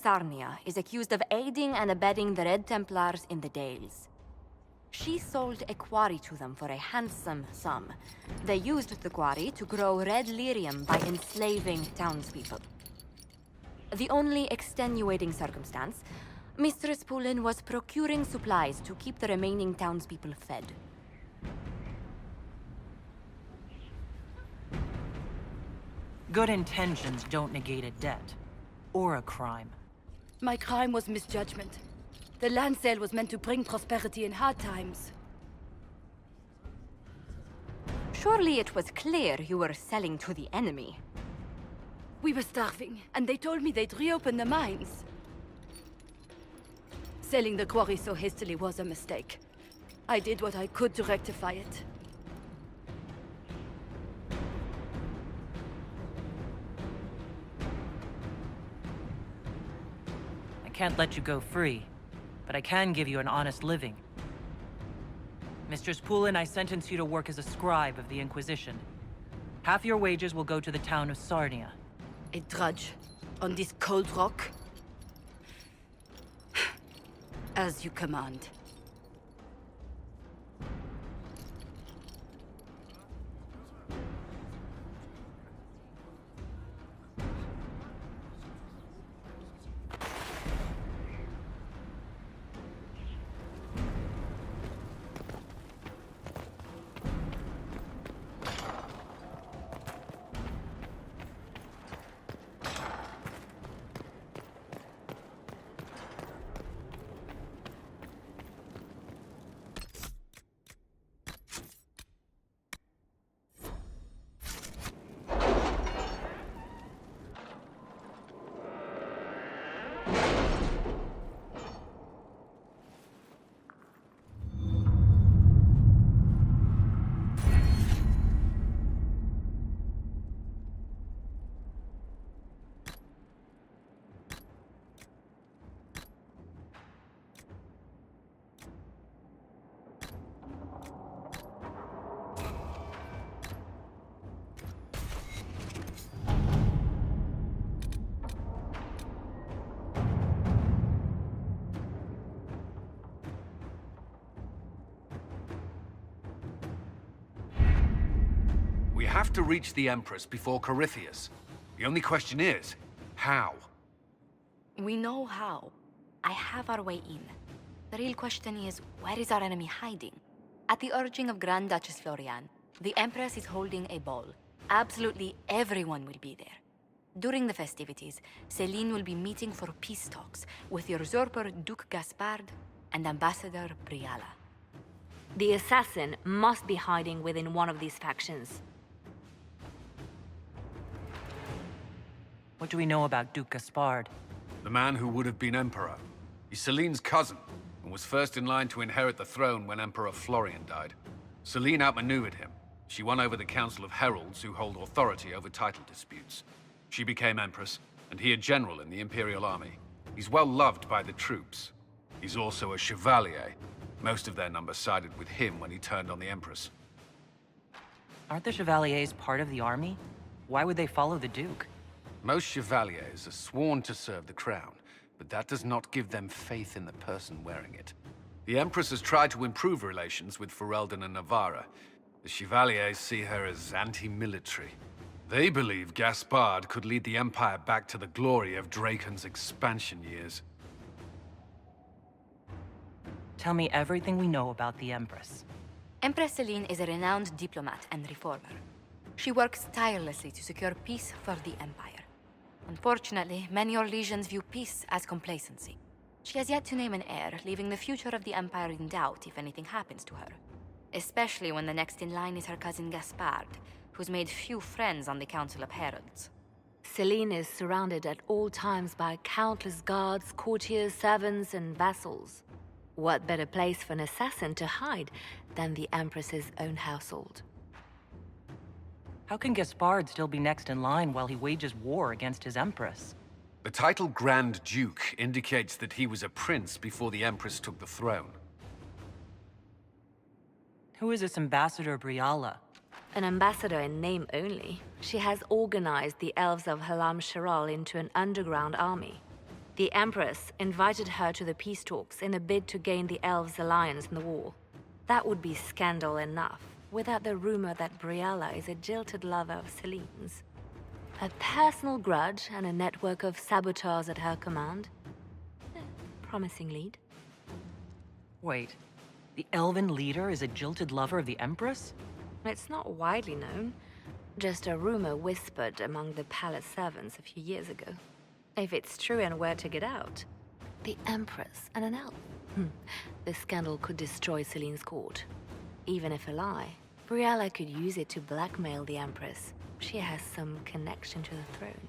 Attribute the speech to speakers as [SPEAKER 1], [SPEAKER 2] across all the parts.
[SPEAKER 1] Sarnia is accused of aiding and abetting the Red Templars in the Dales. She sold a quarry to them for a handsome sum. They used the quarry to grow red lyrium by enslaving townspeople. The only extenuating circumstance, Mistress Poulin was procuring supplies to keep the remaining townspeople fed.
[SPEAKER 2] Good intentions don't negate a debt. Or a crime.
[SPEAKER 3] My crime was misjudgment. The land sale was meant to bring prosperity in hard times.
[SPEAKER 1] Surely it was clear you were selling to the enemy.
[SPEAKER 3] We were starving, and they told me they'd reopen the mines. Selling the quarry so hastily was a mistake. I did what I could to rectify it.
[SPEAKER 2] I can't let you go free, but I can give you an honest living. Mistress Poulin, I sentence you to work as a scribe of the Inquisition. Half your wages will go to the town of Sarnia.
[SPEAKER 3] A drudge on this cold rock? As you command.
[SPEAKER 4] We have to reach the Empress before Corythius. The only question is, how?
[SPEAKER 1] We know how. I have our way in. The real question is, where is our enemy hiding? At the urging of Grand Duchess Florian, the Empress is holding a ball. Absolutely everyone will be there. During the festivities, Céline will be meeting for peace talks with the usurper Duke Gaspard and Ambassador Briala.
[SPEAKER 5] The assassin must be hiding within one of these factions.
[SPEAKER 2] What do we know about Duke Gaspard?
[SPEAKER 4] The man who would have been Emperor. He's Celine's cousin, and was first in line to inherit the throne when Emperor Florian died. Celine outmaneuvered him. She won over the Council of Heralds, who hold authority over title disputes. She became Empress, and he a general in the Imperial Army. He's well loved by the troops. He's also a Chevalier. Most of their number sided with him when he turned on the Empress.
[SPEAKER 2] Aren't the Chevaliers part of the army? Why would they follow the Duke?
[SPEAKER 4] Most Chevaliers are sworn to serve the crown, but that does not give them faith in the person wearing it. The Empress has tried to improve relations with Ferelden and Navarra. The Chevaliers see her as anti-military. They believe Gaspard could lead the Empire back to the glory of Draken's expansion years.
[SPEAKER 2] Tell me everything we know about the Empress.
[SPEAKER 1] Empress Céline is a renowned diplomat and reformer. She works tirelessly to secure peace for the Empire. Unfortunately, many Orlesians view peace as complacency. She has yet to name an heir, leaving the future of the Empire in doubt if anything happens to her. Especially when the next in line is her cousin Gaspard, who's made few friends on the Council of Heralds.
[SPEAKER 5] Céline is surrounded at all times by countless guards, courtiers, servants, and vassals. What better place for an assassin to hide than the Empress's own household?
[SPEAKER 2] How can Gaspard still be next in line while he wages war against his Empress?
[SPEAKER 4] The title Grand Duke indicates that he was a prince before the Empress took the throne.
[SPEAKER 2] Who is this Ambassador Briala?
[SPEAKER 5] An ambassador in name only. She has organized the elves of Halam Sharal into an underground army. The Empress invited her to the peace talks in a bid to gain the elves' alliance in the war. That would be scandal enough, without the rumor that Brialla is a jilted lover of Celine's. A personal grudge and a network of saboteurs at her command. Promising lead.
[SPEAKER 2] Wait, the elven leader is a jilted lover of the Empress?
[SPEAKER 5] It's not widely known. Just a rumor whispered among the palace servants a few years ago. If it's true and were to get out, the Empress and an elf. The scandal could destroy Celine's court. Even if a lie, Brialla could use it to blackmail the Empress. She has some connection to the throne.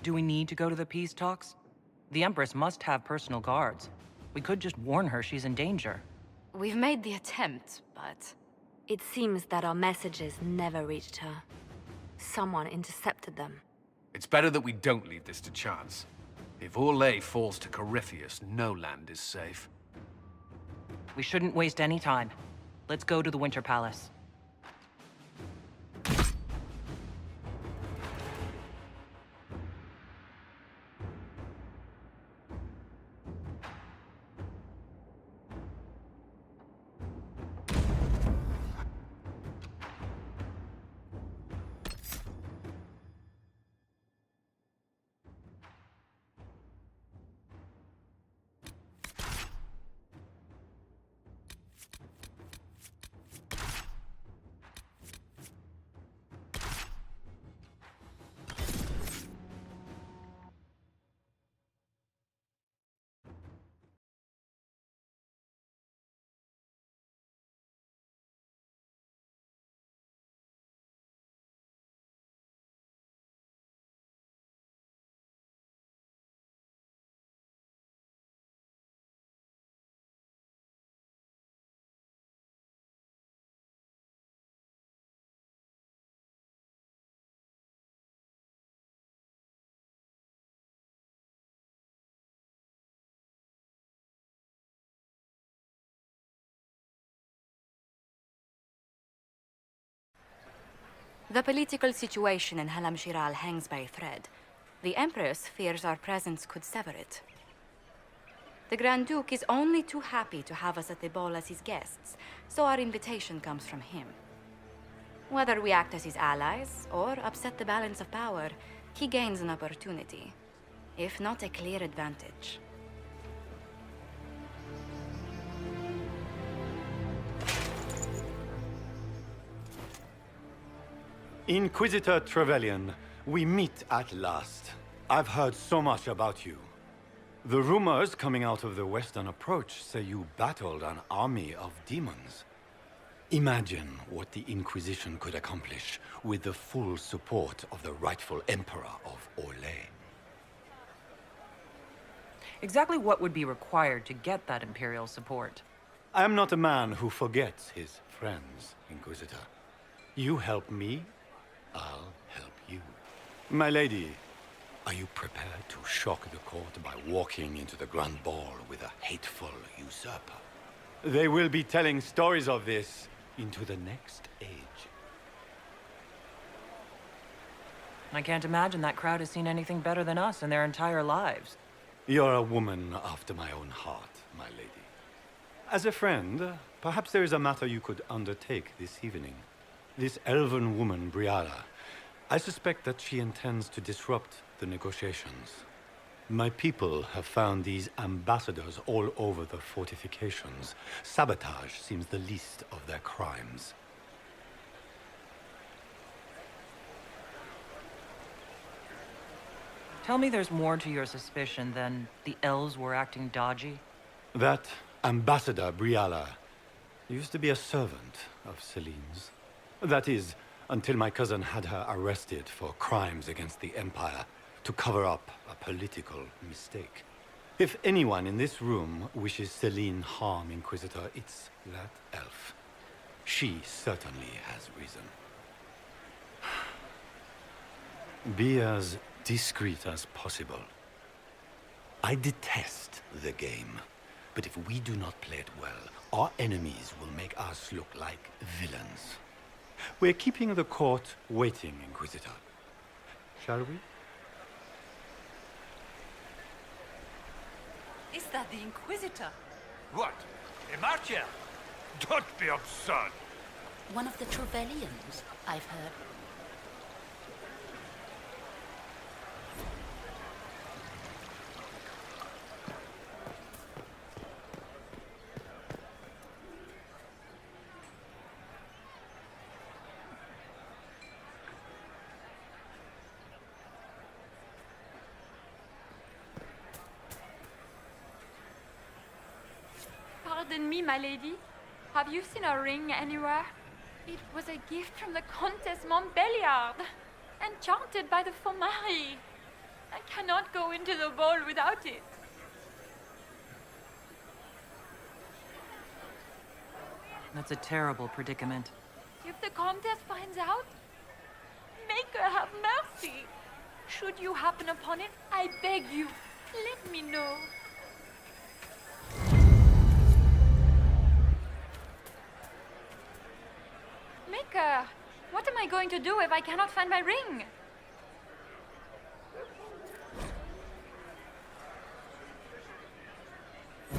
[SPEAKER 2] Do we need to go to the peace talks? The Empress must have personal guards. We could just warn her she's in danger.
[SPEAKER 1] We've made the attempt, but...
[SPEAKER 5] It seems that our messages never reached her. Someone intercepted them.
[SPEAKER 4] It's better that we don't leave this to chance. If Orlais falls to Corypheus, no land is safe.
[SPEAKER 2] We shouldn't waste any time. Let's go to the Winter Palace.
[SPEAKER 1] The political situation in Halam Shiral hangs by a thread. The Empress fears our presence could sever it. The Grand Duke is only too happy to have us at the ball as his guests, so our invitation comes from him. Whether we act as his allies or upset the balance of power, he gains an opportunity, if not a clear advantage.
[SPEAKER 6] Inquisitor Trevelyan, we meet at last. I've heard so much about you. The rumors coming out of the Western Approach say you battled an army of demons. Imagine what the Inquisition could accomplish with the full support of the rightful Emperor of Orlais.
[SPEAKER 2] Exactly what would be required to get that Imperial support?
[SPEAKER 6] I am not a man who forgets his friends, Inquisitor. You help me, I'll help you. My lady, are you prepared to shock the court by walking into the Grand Ball with a hateful usurper? They will be telling stories of this into the next age.
[SPEAKER 2] I can't imagine that crowd has seen anything better than us in their entire lives.
[SPEAKER 6] You're a woman after my own heart, my lady. As a friend, perhaps there is a matter you could undertake this evening. This elven woman, Brialla, I suspect that she intends to disrupt the negotiations. My people have found these ambassadors all over the fortifications. Sabotage seems the least of their crimes.
[SPEAKER 2] Tell me there's more to your suspicion than the elves were acting dodgy?
[SPEAKER 6] That Ambassador Brialla used to be a servant of Celine's. That is, until my cousin had her arrested for crimes against the Empire to cover up a political mistake. If anyone in this room wishes Celine harm, Inquisitor, it's that elf. She certainly has reason. Be as discreet as possible. I detest the game, but if we do not play it well, our enemies will make us look like villains. We're keeping the court waiting, Inquisitor. Shall we?
[SPEAKER 7] Is that the Inquisitor?
[SPEAKER 8] What? A marcher? Don't be absurd.
[SPEAKER 7] One of the Trevellians, I've heard.
[SPEAKER 9] Pardon me, my lady. Have you seen a ring anywhere? It was a gift from the Countess Montbelliard, enchanted by the Fomari. I cannot go into the ball without it.
[SPEAKER 2] That's a terrible predicament.
[SPEAKER 9] If the Countess finds out, make her have mercy. Should you happen upon it, I beg you, let me know. Maker, what am I going to do if I cannot find my ring?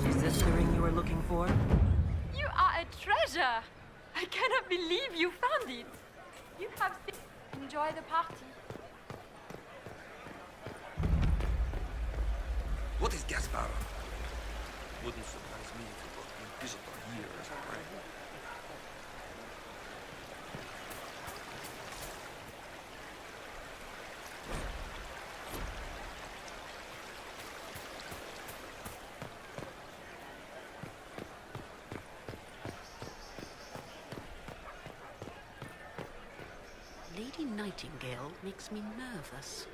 [SPEAKER 2] Is this the ring you were looking for?
[SPEAKER 9] You are a treasure! I cannot believe you found it! You have enjoy the party.
[SPEAKER 8] What is Gaspar? Wouldn't surprise me if it was the Inquisitor here as a friend.
[SPEAKER 7] Lady Nightingale makes me nervous.